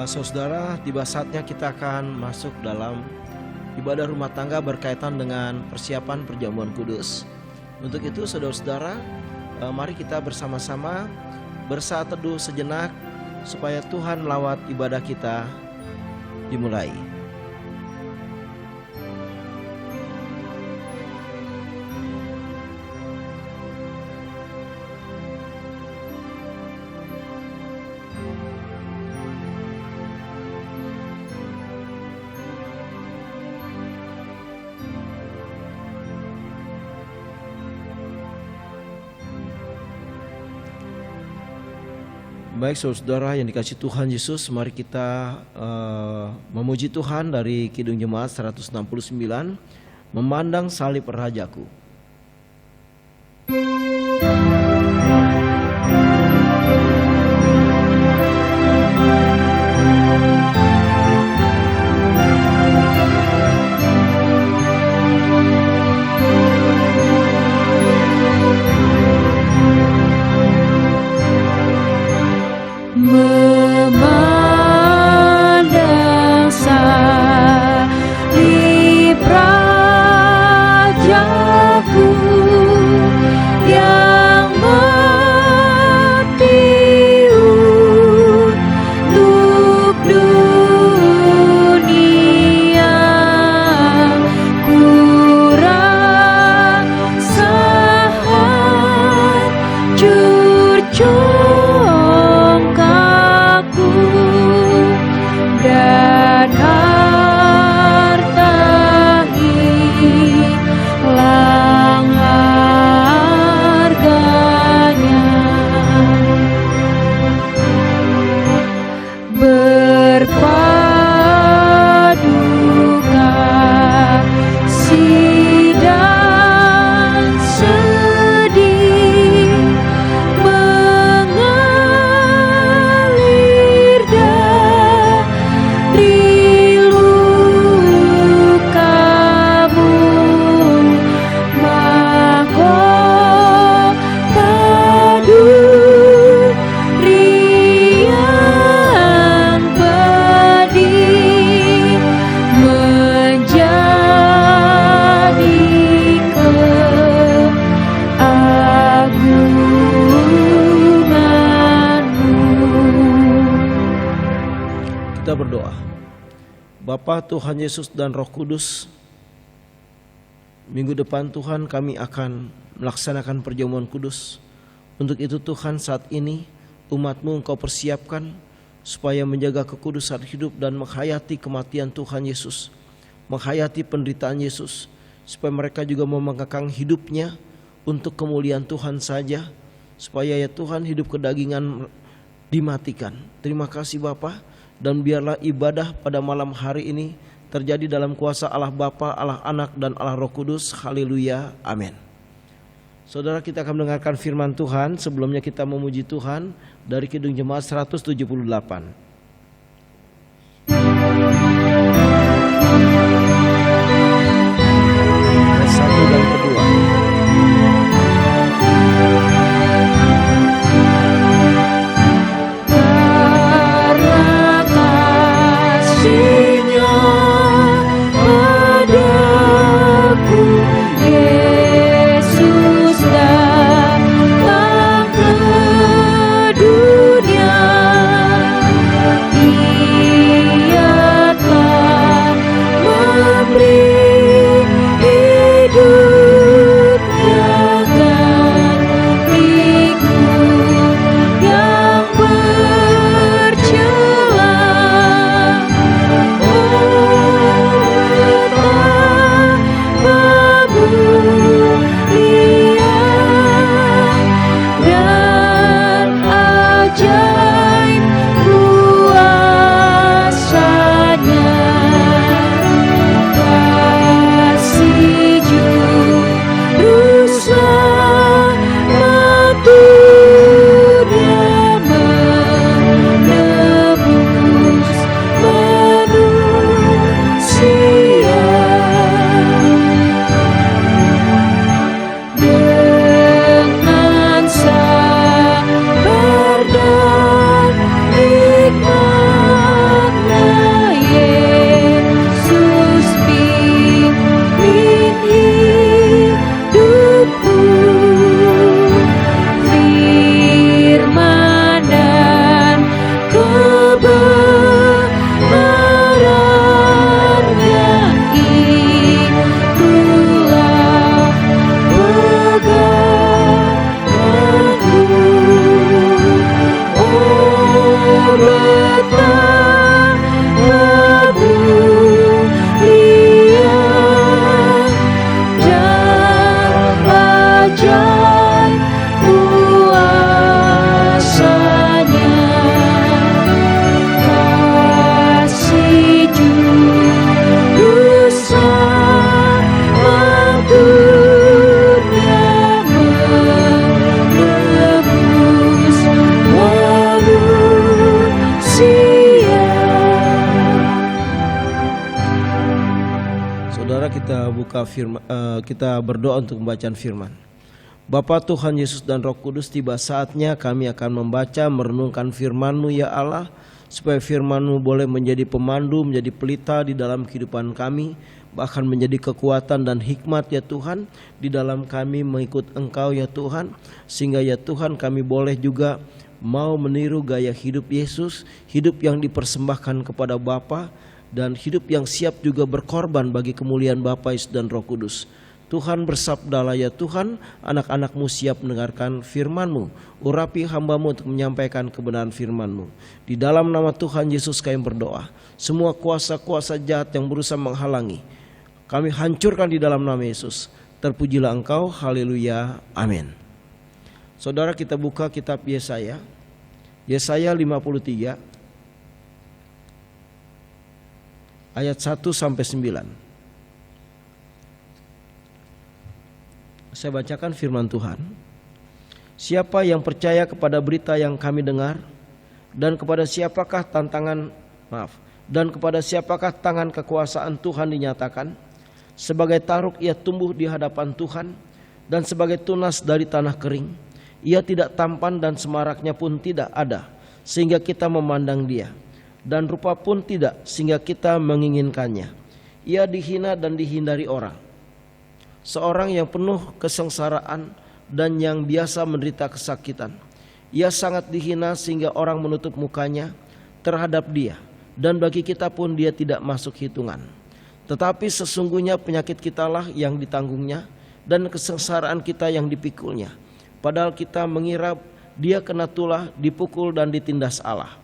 Saudara, tiba saatnya kita akan masuk dalam ibadah rumah tangga berkaitan dengan persiapan perjamuan kudus. Untuk itu saudara-saudara, mari kita bersama-sama bersaat teduh sejenak supaya Tuhan lawat ibadah kita dimulai. Baik saudara yang dikasih Tuhan Yesus, mari kita memuji Tuhan dari Kidung Jemaat 169, memandang salib Rajaku. Memandang salib Rajaku yang mati untuk dunia, ku rasa hancur dan harta hilang harganya, berpadu kasih dan sedih mengalir dari lukamu, mahkota duri yang pedih menjadi keagunganmu. Kita berdoa. Bapa, Tuhan Yesus dan Roh Kudus, minggu depan Tuhan kami akan melaksanakan perjamuan kudus. Untuk itu Tuhan, saat ini umat-Mu Engkau persiapkan supaya menjaga kekudusan hidup dan menghayati kematian Tuhan Yesus, menghayati penderitaan Yesus, supaya mereka juga memegangkan hidupnya untuk kemuliaan Tuhan saja, supaya ya Tuhan hidup kedagingan dimatikan. Terima kasih Bapa, dan biarlah ibadah pada malam hari ini terjadi dalam kuasa Allah Bapa, Allah Anak, dan Allah Roh Kudus. Haleluya, amin. Saudara, kita akan mendengarkan firman Tuhan. Sebelumnya kita memuji Tuhan dari Kidung Jemaat 178. Ayat 1 dan kedua. Yesus datang ke dunia, Ia telah memberi hidupnya gantiku yang bercela. Oh, Saudara kita buka firman, kita berdoa untuk pembacaan firman. Bapa Tuhan Yesus dan Roh Kudus, tiba saatnya kami akan membaca merenungkan firman-Mu ya Allah, supaya firman-Mu boleh menjadi pemandu, menjadi pelita di dalam kehidupan kami, bahkan menjadi kekuatan dan hikmat ya Tuhan di dalam kami mengikut Engkau ya Tuhan, sehingga ya Tuhan kami boleh juga mau meniru gaya hidup Yesus, hidup yang dipersembahkan kepada Bapa dan hidup yang siap juga berkorban bagi kemuliaan Bapa, Yesus dan Roh Kudus. Tuhan bersabdalah ya Tuhan, anak-anak-Mu siap mendengarkan firman-Mu. Urapi hamba-Mu untuk menyampaikan kebenaran firman-Mu. Di dalam nama Tuhan Yesus kami berdoa. Semua kuasa-kuasa jahat yang berusaha menghalangi, kami hancurkan di dalam nama Yesus. Terpujilah Engkau, haleluya, amin. Saudara kita buka kitab Yesaya. Yesaya 53 ayat 1 sampai 9. Saya bacakan firman Tuhan. Siapa yang percaya kepada berita yang kami dengar, dan kepada siapakah tangan kekuasaan Tuhan dinyatakan? Sebagai taruk ia tumbuh di hadapan Tuhan, dan sebagai tunas dari tanah kering. Ia tidak tampan dan semaraknya pun tidak ada, sehingga kita memandang dia, dan rupa pun tidak, sehingga kita menginginkannya. Ia dihina dan dihindari orang, seorang yang penuh kesengsaraan dan yang biasa menderita kesakitan. Ia sangat dihina sehingga orang menutup mukanya terhadap dia, dan bagi kita pun dia tidak masuk hitungan. Tetapi sesungguhnya penyakit kitalah yang ditanggungnya, dan kesengsaraan kita yang dipikulnya. Padahal kita mengira dia kena tulah, dipukul dan ditindas Allah.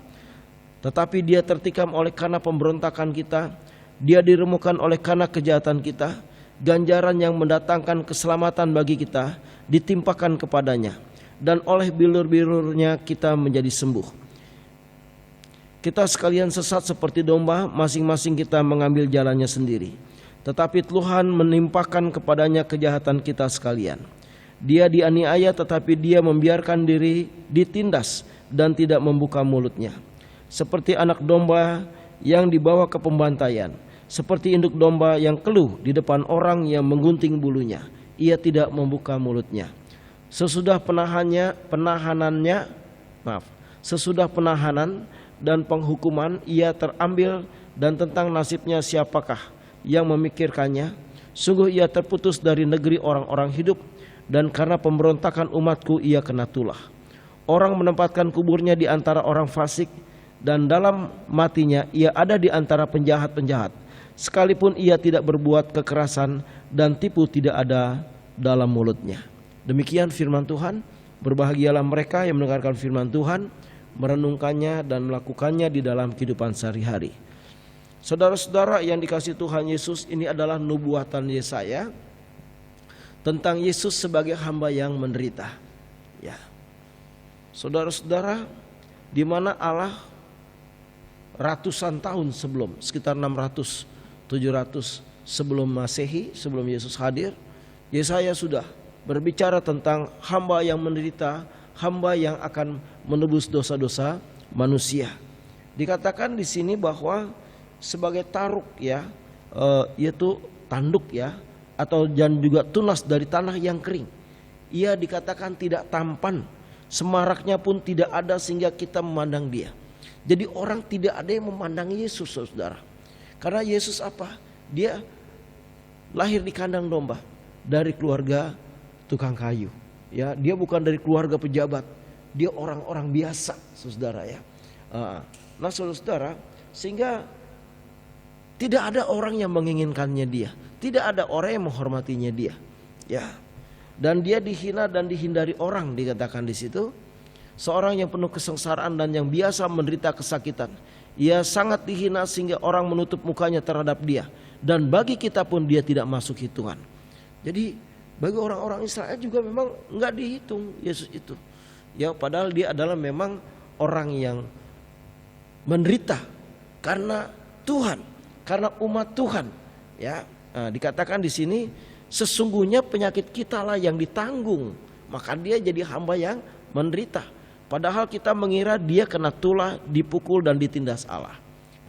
Tetapi dia tertikam oleh karena pemberontakan kita, dia diremukkan oleh karena kejahatan kita. Ganjaran yang mendatangkan keselamatan bagi kita ditimpakan kepadanya, dan oleh bilur-bilurnya kita menjadi sembuh. Kita sekalian sesat seperti domba, masing-masing kita mengambil jalannya sendiri. Tetapi Tuhan menimpakan kepadanya kejahatan kita sekalian. Dia dianiaya, tetapi dia membiarkan diri ditindas dan tidak membuka mulutnya. Seperti anak domba yang dibawa ke pembantaian, seperti induk domba yang keluh di depan orang yang menggunting bulunya, ia tidak membuka mulutnya. Sesudah penahanan dan penghukuman ia terambil, dan tentang nasibnya siapakah yang memikirkannya? Sungguh ia terputus dari negeri orang-orang hidup, dan karena pemberontakan umatku ia kena tulah. Orang menempatkan kuburnya di antara orang fasik, dan dalam matinya ia ada di antara penjahat-penjahat. Sekalipun ia tidak berbuat kekerasan, dan tipu tidak ada dalam mulutnya. Demikian firman Tuhan. Berbahagialah mereka yang mendengarkan firman Tuhan, merenungkannya dan melakukannya di dalam kehidupan sehari-hari. Saudara-saudara yang dikasihi Tuhan Yesus, ini adalah nubuatan Yesaya tentang Yesus sebagai hamba yang menderita. Ya, saudara-saudara, di mana Allah ratusan tahun sebelum, sekitar 600-700 sebelum Masehi, sebelum Yesus hadir, Yesaya sudah berbicara tentang hamba yang menderita, hamba yang akan menebus dosa-dosa manusia. Dikatakan di sini bahwa sebagai taruk, ya, yaitu tanduk, ya, atau dan juga tunas dari tanah yang kering. Ia dikatakan tidak tampan, semaraknya pun tidak ada sehingga kita memandang dia. Jadi orang tidak ada yang memandang Yesus, saudara. Karena Yesus apa? Dia lahir di kandang domba dari keluarga tukang kayu. Ya, dia bukan dari keluarga pejabat. Dia orang-orang biasa, saudara, ya. Nah, saudara, sehingga tidak ada orang yang menginginkannya dia. Tidak ada orang yang menghormatinya dia. Ya. Dan dia dihina dan dihindari orang, dikatakan di situ. Seorang yang penuh kesengsaraan dan yang biasa menderita kesakitan. Ia sangat dihina sehingga orang menutup mukanya terhadap dia. Dan bagi kita pun dia tidak masuk hitungan. Jadi bagi orang-orang Israel juga memang enggak dihitung Yesus itu. Ya, padahal dia adalah memang orang yang menderita karena Tuhan, karena umat Tuhan. Ya, dikatakan di sini sesungguhnya penyakit kita lah yang ditanggung, maka dia jadi hamba yang menderita. Padahal kita mengira dia kena tulah, dipukul dan ditindas Allah.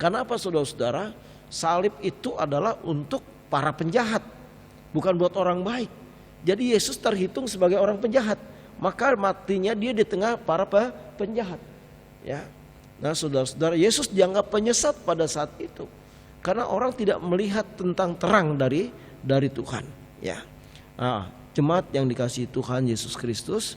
Karena apa, saudara-saudara? Salib itu adalah untuk para penjahat, bukan buat orang baik. Jadi Yesus terhitung sebagai orang penjahat, maka matinya dia di tengah para penjahat. Ya. Nah, saudara-saudara, Yesus dianggap penyesat pada saat itu karena orang tidak melihat tentang terang dari Tuhan. Ya. Nah, jemaat yang dikasihi Tuhan Yesus Kristus,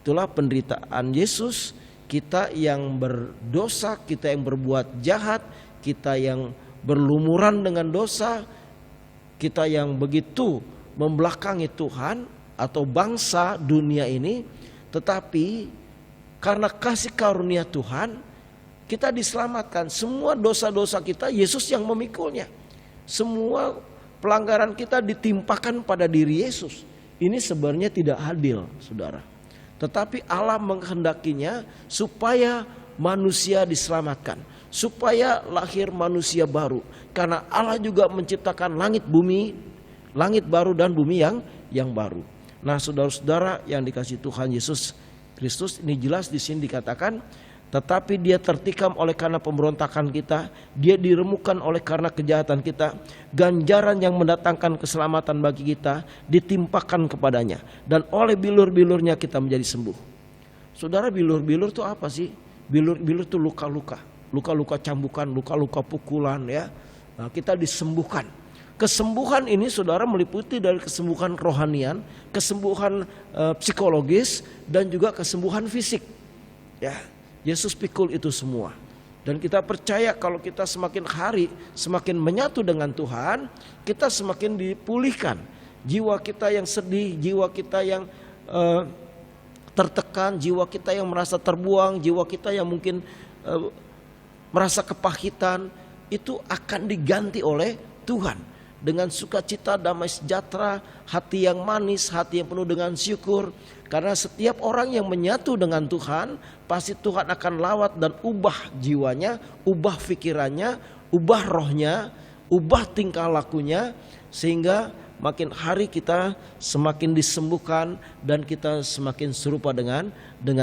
itulah penderitaan Yesus. Kita yang berdosa, kita yang berbuat jahat, kita yang berlumuran dengan dosa, kita yang begitu membelakangi Tuhan atau bangsa dunia ini, tetapi karena kasih karunia Tuhan kita diselamatkan. Semua dosa-dosa kita Yesus yang memikulnya. Semua pelanggaran kita ditimpakan pada diri Yesus. Ini sebenarnya tidak adil, saudara. Tetapi Allah menghendakinya supaya manusia diselamatkan, supaya lahir manusia baru. Karena Allah juga menciptakan langit baru dan bumi yang baru. Nah, saudara-saudara yang dikasihi Tuhan Yesus Kristus, ini jelas di sini dikatakan, tetapi dia tertikam oleh karena pemberontakan kita, dia diremukkan oleh karena kejahatan kita, ganjaran yang mendatangkan keselamatan bagi kita ditimpakan kepadanya, dan oleh bilur-bilurnya kita menjadi sembuh. Saudara, bilur-bilur itu apa sih? Bilur-bilur itu luka-luka cambukan, luka-luka pukulan, ya. Nah, kita disembuhkan. Kesembuhan ini, saudara, meliputi dari kesembuhan rohanian, kesembuhan psikologis, dan juga kesembuhan fisik. Ya, Yesus pikul itu semua. Dan kita percaya kalau kita semakin hari semakin menyatu dengan Tuhan, kita semakin dipulihkan. Jiwa kita yang sedih, jiwa kita yang tertekan, jiwa kita yang merasa terbuang, jiwa kita yang mungkin merasa kepahitan, itu akan diganti oleh Tuhan dengan sukacita, damai sejahtera, hati yang manis, hati yang penuh dengan syukur. Karena setiap orang yang menyatu dengan Tuhan, pasti Tuhan akan lawat dan ubah jiwanya, ubah pikirannya, ubah rohnya, ubah tingkah lakunya, sehingga makin hari kita semakin disembuhkan dan kita semakin serupa dengan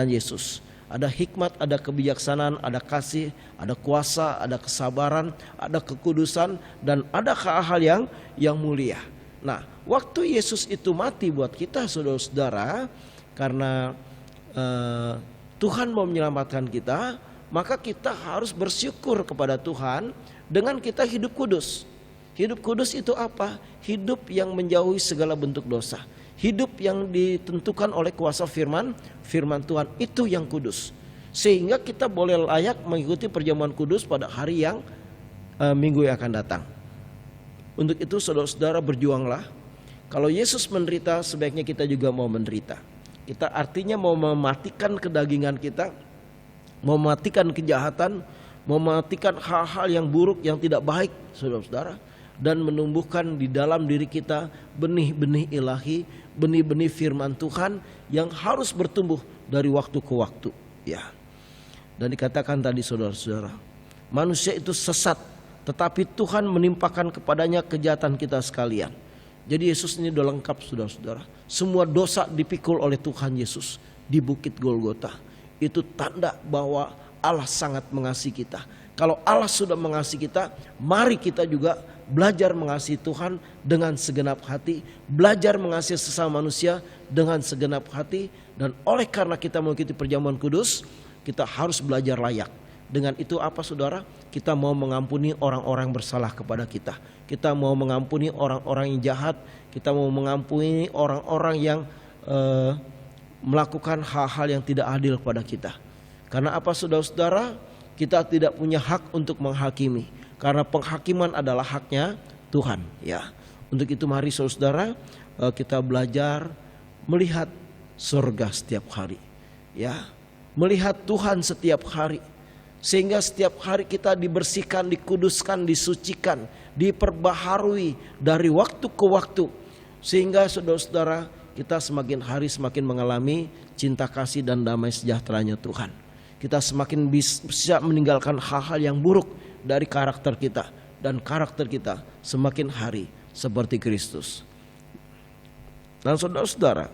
Yesus. Ada hikmat, ada kebijaksanaan, ada kasih, ada kuasa, ada kesabaran, ada kekudusan, dan ada hal-hal yang mulia. Nah, waktu Yesus itu mati buat kita, saudara-saudara, karena Tuhan mau menyelamatkan kita, maka kita harus bersyukur kepada Tuhan dengan kita hidup kudus. Hidup kudus itu apa? Hidup yang menjauhi segala bentuk dosa. Hidup yang ditentukan oleh kuasa firman Tuhan, itu yang kudus. Sehingga kita boleh layak mengikuti perjamuan kudus pada hari yang minggu yang akan datang. Untuk itu, saudara-saudara, berjuanglah. Kalau Yesus menderita, sebaiknya kita juga mau menderita. Kita artinya mau mematikan kedagingan kita, mau mematikan kejahatan, mau mematikan hal-hal yang buruk, yang tidak baik, saudara-saudara, dan menumbuhkan di dalam diri kita benih-benih ilahi, benih-benih firman Tuhan yang harus bertumbuh dari waktu ke waktu, ya. Dan dikatakan tadi, saudara-saudara, manusia itu sesat, tetapi Tuhan menimpakan kepadanya kejahatan kita sekalian. Jadi Yesus ini sudah lengkap, saudara-saudara. Semua dosa dipikul oleh Tuhan Yesus di Bukit Golgota. Itu tanda bahwa Allah sangat mengasihi kita. Kalau Allah sudah mengasihi kita, mari kita juga belajar mengasihi Tuhan dengan segenap hati, belajar mengasihi sesama manusia dengan segenap hati. Dan oleh karena kita mengikuti perjamuan kudus, kita harus belajar layak. Dengan itu apa, saudara? Kita mau mengampuni orang-orang bersalah kepada kita. Kita mau mengampuni orang-orang yang jahat. Kita mau mengampuni orang-orang yang melakukan hal-hal yang tidak adil kepada kita. Karena apa, saudara-saudara? Kita tidak punya hak untuk menghakimi. Karena penghakiman adalah haknya Tuhan, ya. Untuk itu mari, saudara-saudara, kita belajar melihat surga setiap hari, ya. Melihat Tuhan setiap hari. Sehingga setiap hari kita dibersihkan, dikuduskan, disucikan, diperbaharui dari waktu ke waktu. Sehingga saudara-saudara, kita semakin hari semakin mengalami cinta kasih dan damai sejahteranya Tuhan. Kita semakin bisa meninggalkan hal-hal yang buruk dari karakter kita. Dan karakter kita semakin hari seperti Kristus. Dan saudara-saudara,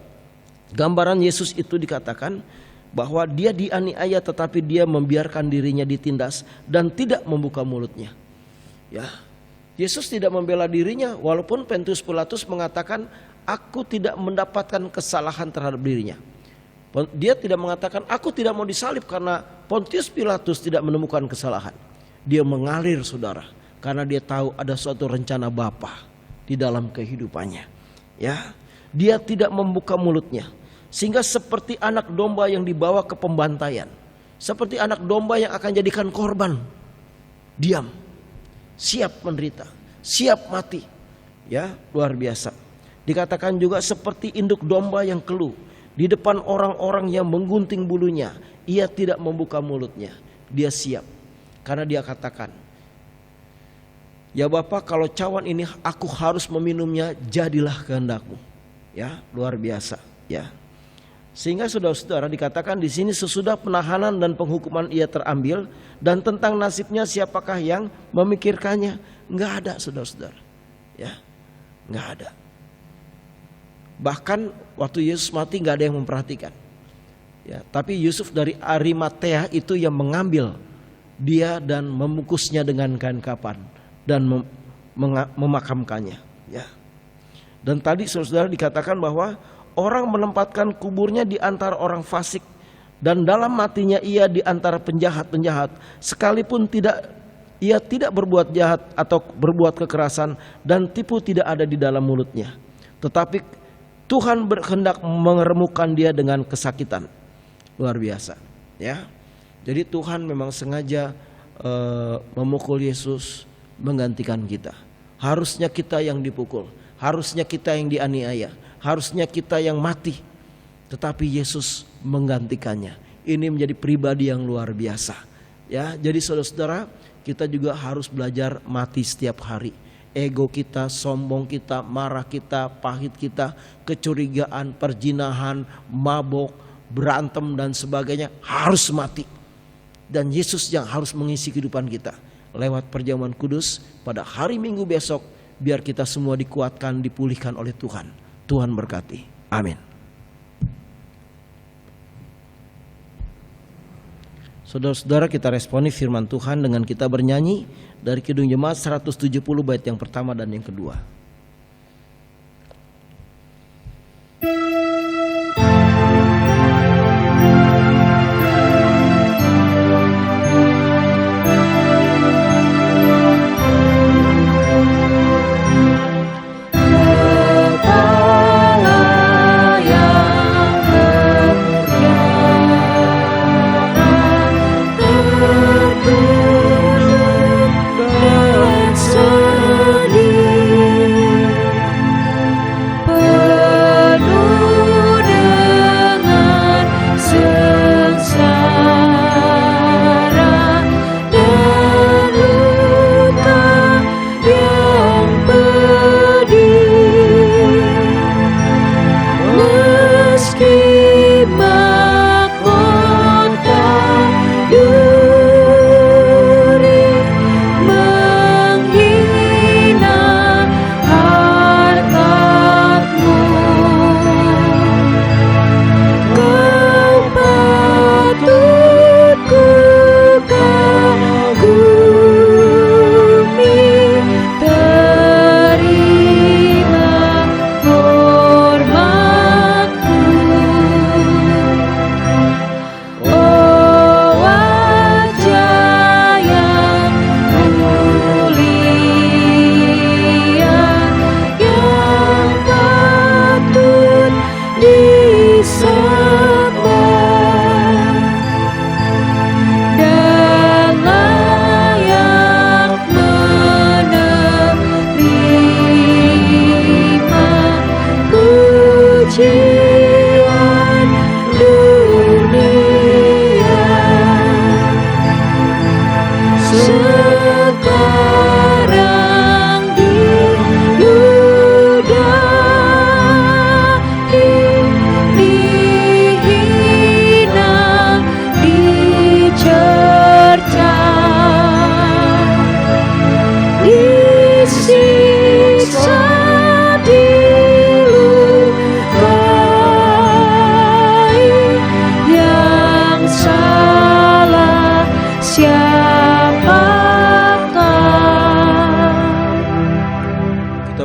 gambaran Yesus itu dikatakan bahwa dia dianiaya tetapi dia membiarkan dirinya ditindas dan tidak membuka mulutnya. Ya, Yesus tidak membela dirinya walaupun Pontius Pilatus mengatakan aku tidak mendapatkan kesalahan terhadap dirinya. Dia tidak mengatakan aku tidak mau disalib karena Pontius Pilatus tidak menemukan kesalahan. Dia mengalir saudara karena dia tahu ada suatu rencana Bapa di dalam kehidupannya. Ya, dia tidak membuka mulutnya sehingga seperti anak domba yang dibawa ke pembantaian, seperti anak domba yang akan jadikan korban, diam, siap menderita, siap mati. Ya, luar biasa. Dikatakan juga seperti induk domba yang keluh di depan orang-orang yang menggunting bulunya, ia tidak membuka mulutnya. Dia siap karena dia katakan, ya Bapa, kalau cawan ini aku harus meminumnya, jadilah kehendakmu. Ya, luar biasa. Ya, sehingga saudara-saudara dikatakan di sini sesudah penahanan dan penghukuman ia terambil, dan tentang nasibnya siapakah yang memikirkannya? Enggak ada saudara-saudara. Ya, enggak ada. Bahkan waktu Yesus mati enggak ada yang memperhatikan. Ya, tapi Yusuf dari Arimatea itu yang mengambil dia dan membungkusnya dengan kain kapan dan memakamkannya. Ya. Dan tadi saudara dikatakan bahwa orang menempatkan kuburnya di antara orang fasik, dan dalam matinya ia di antara penjahat-penjahat, sekalipun ia tidak berbuat jahat atau berbuat kekerasan, dan tipu tidak ada di dalam mulutnya. Tetapi Tuhan berkehendak mengeremukkan dia dengan kesakitan. Luar biasa. Ya. Jadi Tuhan memang sengaja memukul Yesus menggantikan kita. Harusnya kita yang dipukul, harusnya kita yang dianiaya, harusnya kita yang mati, tetapi Yesus menggantikannya. Ini menjadi pribadi yang luar biasa. Ya, jadi saudara-saudara, kita juga harus belajar mati setiap hari. Ego kita, sombong kita, marah kita, pahit kita, kecurigaan, perzinahan, mabok, berantem dan sebagainya harus mati. Dan Yesus yang harus mengisi kehidupan kita lewat perjamuan kudus pada hari Minggu besok, biar kita semua dikuatkan, dipulihkan oleh Tuhan. Tuhan berkati. Amin. Saudara-saudara, kita responi firman Tuhan dengan kita bernyanyi dari Kidung Jemaat 170 bait yang pertama dan yang kedua. Sedih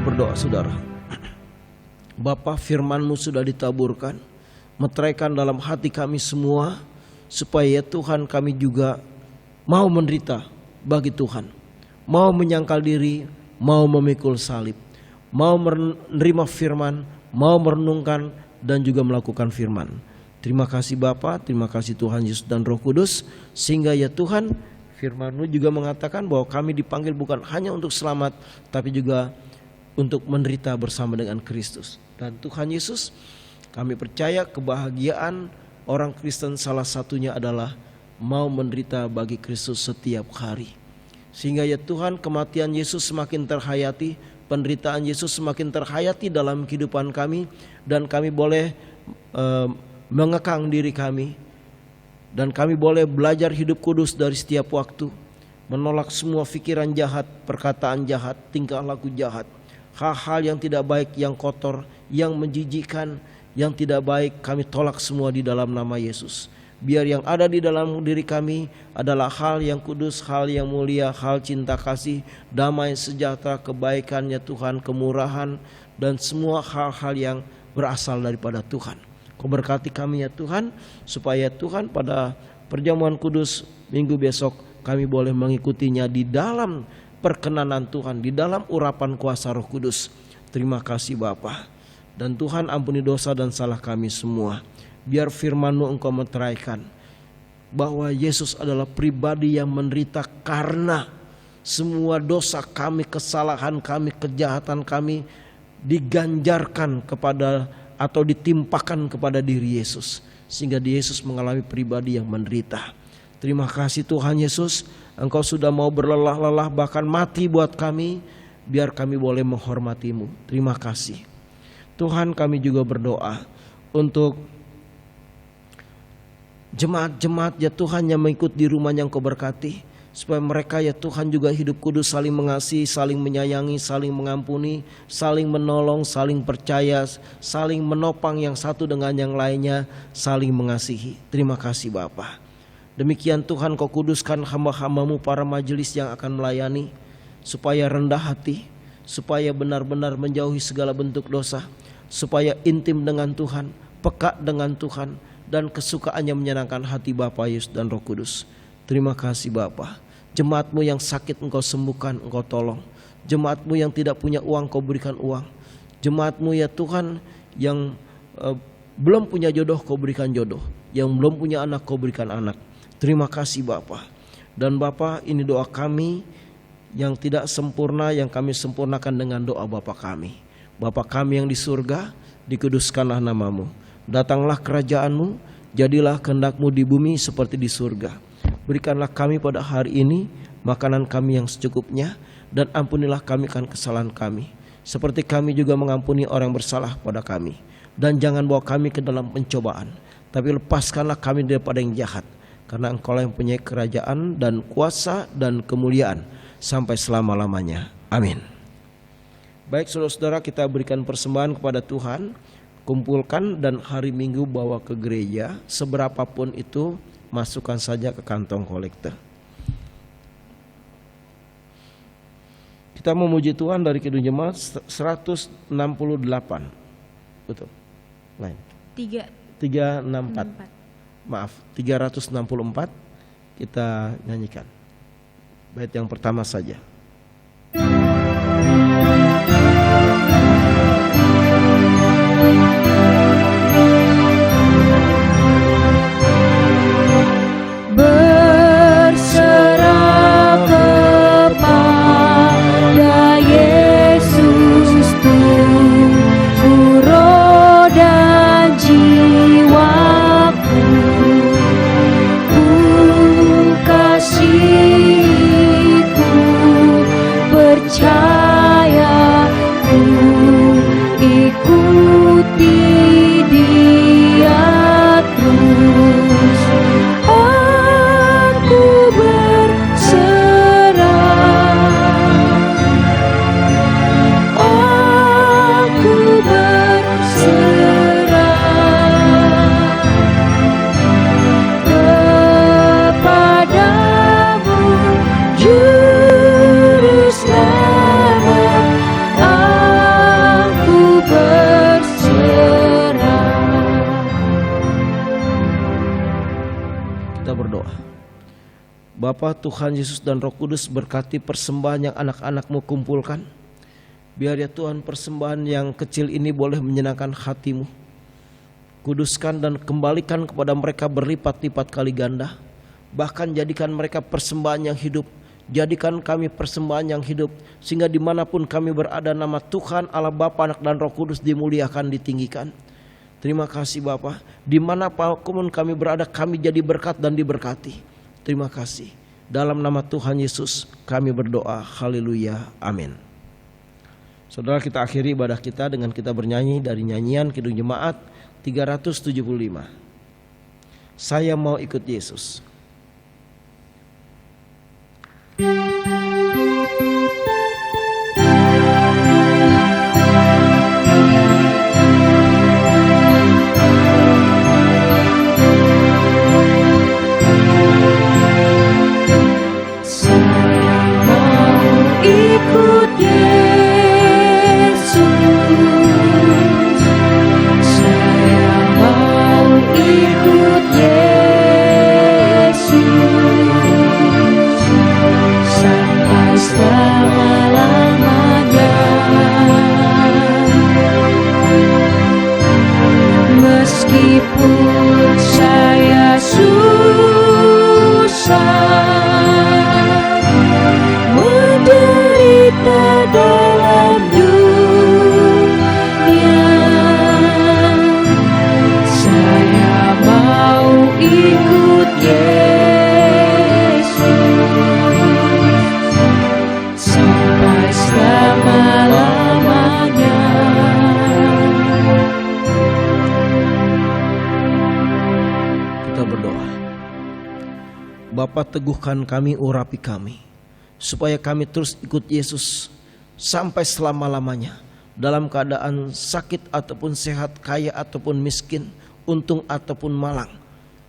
Kita berdoa saudara. Bapa, firman-Mu sudah ditaburkan, meteraikan dalam hati kami semua, supaya Tuhan kami juga mau menderita bagi Tuhan, mau menyangkal diri, mau memikul salib, mau menerima firman, mau merenungkan dan juga melakukan firman. Terima kasih Bapa, terima kasih Tuhan Yesus dan Roh Kudus, sehingga ya Tuhan, firman-Mu juga mengatakan bahwa kami dipanggil bukan hanya untuk selamat, tapi juga untuk menderita bersama dengan Kristus. Dan Tuhan Yesus, kami percaya kebahagiaan orang Kristen salah satunya adalah mau menderita bagi Kristus setiap hari. Sehingga ya Tuhan, kematian Yesus semakin terhayati, penderitaan Yesus semakin terhayati dalam kehidupan kami, dan kami boleh mengekang diri kami, dan kami boleh belajar hidup kudus dari setiap waktu, menolak semua pikiran jahat, perkataan jahat, tingkah laku jahat, hal-hal yang tidak baik, yang kotor, yang menjijikkan, yang tidak baik, kami tolak semua di dalam nama Yesus. Biar yang ada di dalam diri kami adalah hal yang kudus, hal yang mulia, hal cinta kasih, damai, sejahtera, kebaikan ya Tuhan, kemurahan, dan semua hal-hal yang berasal daripada Tuhan. Kau berkati kami ya Tuhan, supaya Tuhan pada perjamuan kudus minggu besok kami boleh mengikutinya di dalam perkenanan Tuhan, di dalam urapan kuasa Roh Kudus. Terima kasih Bapa. Dan Tuhan, ampuni dosa dan salah kami semua. Biar firman-Mu Engkau meteraikan bahwa Yesus adalah pribadi yang menderita karena semua dosa kami, kesalahan kami, kejahatan kami diganjarkan kepada atau ditimpakan kepada diri Yesus, sehingga Yesus mengalami pribadi yang menderita. Terima kasih Tuhan Yesus, Engkau sudah mau berlelah-lelah bahkan mati buat kami, biar kami boleh menghormati-Mu. Terima kasih Tuhan. Kami juga berdoa untuk jemaat-jemaat ya Tuhan yang mengikut di rumah yang Kau berkati, supaya mereka ya Tuhan juga hidup kudus, saling mengasihi, saling menyayangi, saling mengampuni, saling menolong, saling percaya, saling menopang yang satu dengan yang lainnya, saling mengasihi. Terima kasih Bapa. Demikian Tuhan, Kau kuduskan hamba-hamba-Mu para majelis yang akan melayani, supaya rendah hati, supaya benar-benar menjauhi segala bentuk dosa, supaya intim dengan Tuhan, peka dengan Tuhan, dan kesukaannya menyenangkan hati Bapa, Yesus dan Roh Kudus. Terima kasih Bapa. Jemaat-Mu yang sakit Engkau sembuhkan, Engkau tolong. Jemaat-Mu yang tidak punya uang, Kau berikan uang. Jemaat-Mu ya Tuhan yang belum punya jodoh, Kau berikan jodoh. Yang belum punya anak, Kau berikan anak. Terima kasih Bapa. Dan Bapa, ini doa kami yang tidak sempurna, yang kami sempurnakan dengan doa Bapa kami. Bapa kami yang di surga, dikuduskanlah nama-Mu. Datanglah kerajaan-Mu, jadilah kehendak-Mu di bumi seperti di surga. Berikanlah kami pada hari ini makanan kami yang secukupnya, dan ampunilah kami akan kesalahan kami, seperti kami juga mengampuni orang yang bersalah pada kami. Dan jangan bawa kami ke dalam pencobaan, tapi lepaskanlah kami daripada yang jahat, karena Engkau yang punya kerajaan dan kuasa dan kemuliaan sampai selama-lamanya. Amin. Baik saudara-saudara, kita berikan persembahan kepada Tuhan, kumpulkan dan hari Minggu bawa ke gereja, seberapapun itu masukkan saja ke kantong kolektor. Kita memuji Tuhan dari Kidung Jemaat 168. Betul. Lain. 364. Maaf, 364 kita nyanyikan. Bait yang pertama saja. Berserah kepada Yesus tubuh, roh dan jiwaku, ku kasihku Bapa, Tuhan Yesus dan Roh Kudus, berkati persembahan yang anak-anak-Mu kumpulkan. Biar ya Tuhan persembahan yang kecil ini boleh menyenangkan hati-Mu. Kuduskan dan kembalikan kepada mereka berlipat-lipat kali ganda. Bahkan jadikan mereka persembahan yang hidup. Jadikan kami persembahan yang hidup, sehingga dimanapun kami berada, nama Tuhan Allah Bapa, Anak dan Roh Kudus dimuliakan, ditinggikan. Terima kasih Bapa. Dimanapun kami berada, kami jadi berkat dan diberkati. Terima kasih. Dalam nama Tuhan Yesus kami berdoa. Haleluya. Amin. Saudara, kita akhiri ibadah kita dengan kita bernyanyi dari nyanyian Kidung Jemaat 375. Saya mau ikut Yesus. Meskipun saya susah menderita dalam dunia, saya mau ikut Yesus sampai selama-lamanya. Berdoa. Bapa, teguhkan kami, urapi kami, supaya kami terus ikut Yesus sampai selama-lamanya, dalam keadaan sakit ataupun sehat, kaya ataupun miskin, untung ataupun malang,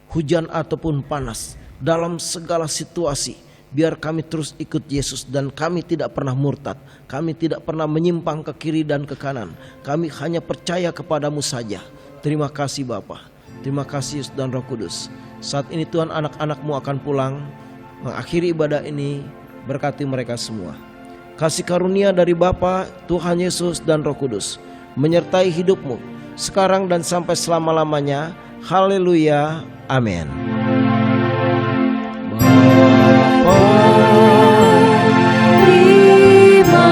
hujan ataupun panas, dalam segala situasi. Biar kami terus ikut Yesus dan kami tidak pernah murtad, kami tidak pernah menyimpang ke kiri dan ke kanan. Kami hanya percaya kepadamu saja. Terima kasih Bapa. Terima kasih Yesus dan Roh Kudus. Saat ini Tuhan, anak-anak-Mu akan pulang mengakhiri ibadah ini. Berkati mereka semua. Kasih karunia dari Bapa, Tuhan Yesus dan Roh Kudus menyertai hidupmu sekarang dan sampai selama-lamanya. Haleluya. Amin. Terima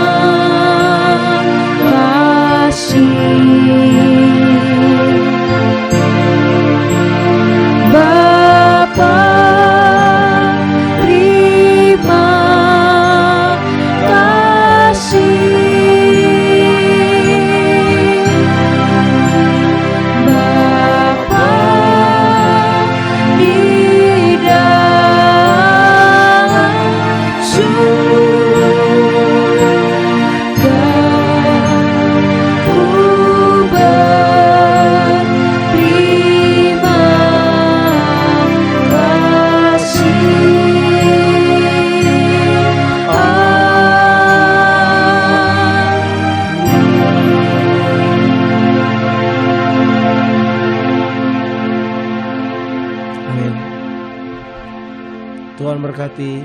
kasih Bapa, terima kasih Bapa di dalam surga, ku berterima Tuhan berkati.